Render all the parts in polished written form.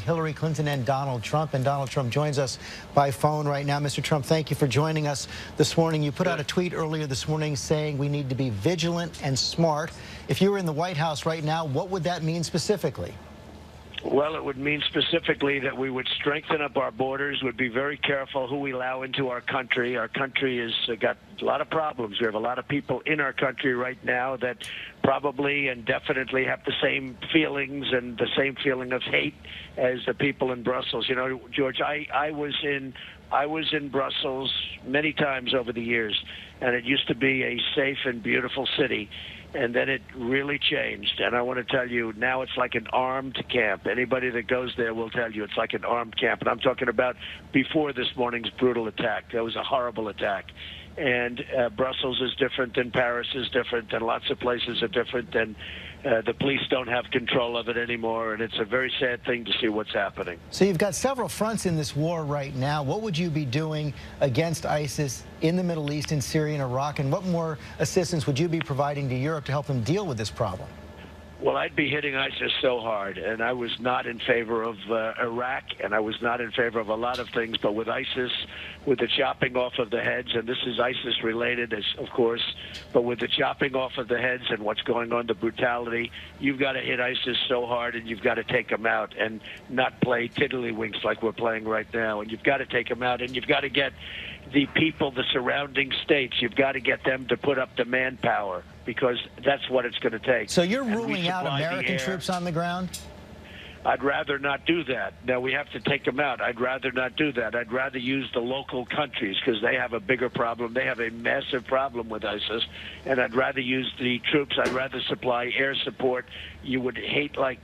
Hillary Clinton and Donald Trump. And Donald Trump joins us by phone right now. Mr. Trump, thank you for joining us this morning. You put out a tweet earlier this morning saying we need to be vigilant and smart. If you were in the White House right now, what would that mean specifically? Well, it would mean specifically that we would strengthen up our borders, would be very careful who we allow into our country. Our country has got a lot of problems. We have a lot of people in our country right now that probably and definitely have the same feelings and the same feeling of hate as the people in Brussels. You know, George, I was in Brussels many times over the years, and it used to be a safe and beautiful city. And then it really changed. And I want to tell you, now it's like an armed camp. Anybody that goes there will tell you it's like an armed camp. And I'm talking about before this morning's brutal attack. That was a horrible attack. And Brussels is different, and Paris is different, and lots of places are different, and the police don't have control of it anymore, and it's a very sad thing to see what's happening. So you've got several fronts in this war right now. What would you be doing against ISIS in the Middle East, in Syria and Iraq, and what more assistance would you be providing to Europe to help them deal with this problem? Well, I'd be hitting ISIS so hard, and I was not in favor of Iraq, and I was not in favor of a lot of things, but with ISIS, with the chopping off of the heads, and this is ISIS-related, of course, but with the chopping off of the heads and what's going on, the brutality, you've got to hit ISIS so hard, and you've got to take them out and not play tiddlywinks like we're playing right now, and you've got to take them out, and you've got to get the people, the surrounding states, you've got to get them to put up the manpower, because that's what it's going to take. So you're ruling out American troops on the ground? I'd rather not do that. Now, we have to take them out. I'd rather not do that. I'd rather use the local countries because they have a bigger problem. They have a massive problem with ISIS, and I'd rather use the troops. I'd rather supply air support. You would hate like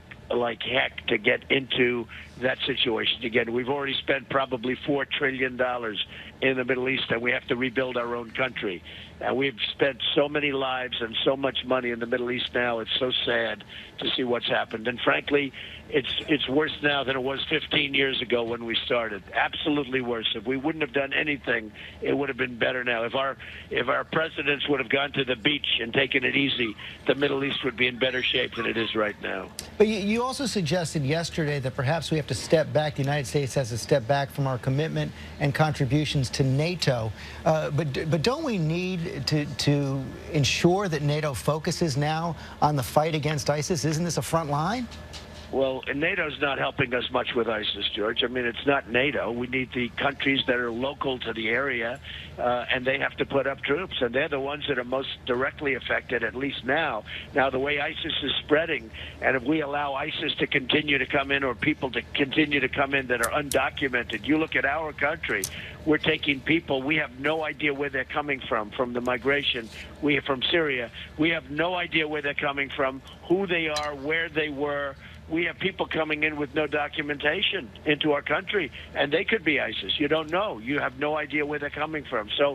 heck to get into that situation again. We've already spent probably $4 trillion in the Middle East, and we have to rebuild our own country. And we've spent so many lives and so much money in the Middle East now. It's so sad to see what's happened. And frankly, it's worse now than it was 15 years ago when we started. Absolutely worse. If we wouldn't have done anything, it would have been better now. If our presidents would have gone to the beach and taken it easy, the Middle East would be in better shape than it is right now. But you also suggested yesterday that perhaps we have to step back. The United States has to step back from our commitment and contributions to NATO. But don't we need to ensure that NATO focuses now on the fight against ISIS? Isn't this a front line? Well, NATO's not helping us much with ISIS, George. I mean, it's not NATO. We need the countries that are local to the area, and they have to put up troops, and they're the ones that are most directly affected, at least now. Now, the way ISIS is spreading, and if we allow ISIS to continue to come in or people to continue to come in that are undocumented, you look at our country, we're taking people, we have no idea where they're coming from the migration. We are from Syria. We have no idea where they're coming from, who they are, where they were. We have people coming in with no documentation into our country, and they could be ISIS. You don't know. You have no idea where they're coming from. So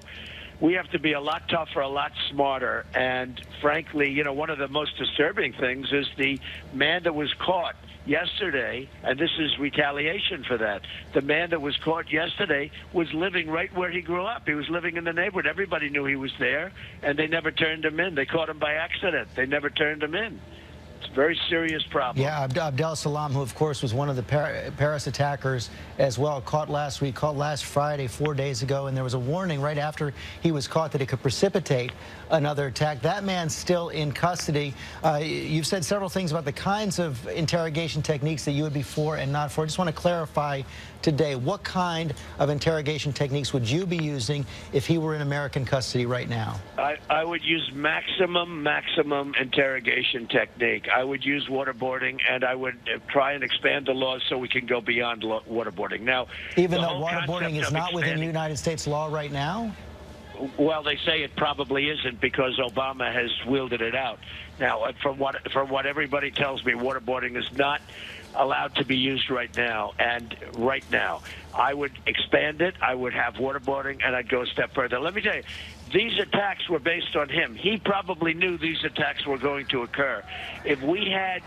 we have to be a lot tougher, a lot smarter. And frankly, you know, one of the most disturbing things is the man that was caught yesterday, and this is retaliation for that. The man that was caught yesterday was living right where he grew up. He was living in the neighborhood. Everybody knew he was there, and they never turned him in. They caught him by accident. They never turned him in. It's a very serious problem. Yeah, Abdel Salam, who of course was one of the Paris attackers as well, caught last week, caught last Friday, 4 days ago, and there was a warning right after he was caught that it could precipitate another attack. That man's still in custody. You've said several things about the kinds of interrogation techniques that you would be for and not for. I just want to clarify today, what kind of interrogation techniques would you be using if he were in American custody right now? I would use maximum interrogation technique. I would use waterboarding, and I would try and expand the laws so we can go beyond waterboarding. Now, even though waterboarding is not within United States law right now? Well, they say it probably isn't because Obama has wielded it out. Now, from what everybody tells me, waterboarding is not allowed to be used right now. And right now, I would expand it. I would have waterboarding, and I'd go a step further. Let me tell you, these attacks were based on him. He probably knew these attacks were going to occur. If we had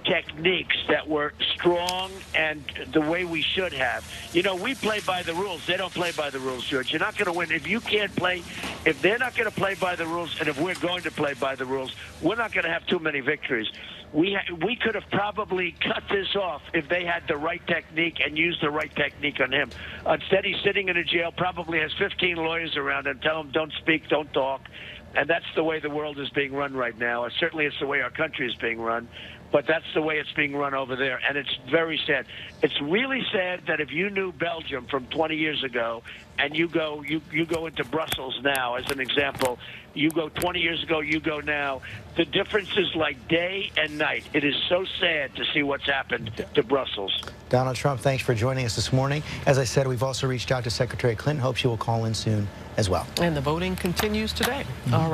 techniques that were strong and the way we should have. You know, we play by the rules. They don't play by the rules, George. You're not going to win. If you can't play, if they're not going to play by the rules, and if we're going to play by the rules, we're not going to have too many victories. We could have probably cut this off if they had the right technique and used the right technique on him. Instead, he's sitting in a jail, probably has 15 lawyers around him, tell him don't speak, don't talk. And that's the way the world is being run right now. Certainly it's the way our country is being run, but that's the way it's being run over there, and it's very sad. It's really sad that if you knew Belgium from 20 years ago and you go into Brussels now, as an example, you go 20 years ago, you go now, the difference is like day and night. It is so sad to see what's happened to Brussels. Donald Trump, thanks for joining us this morning. As I said, we've also reached out to Secretary Clinton. Hope she will call in soon as well. And the voting continues today. All right.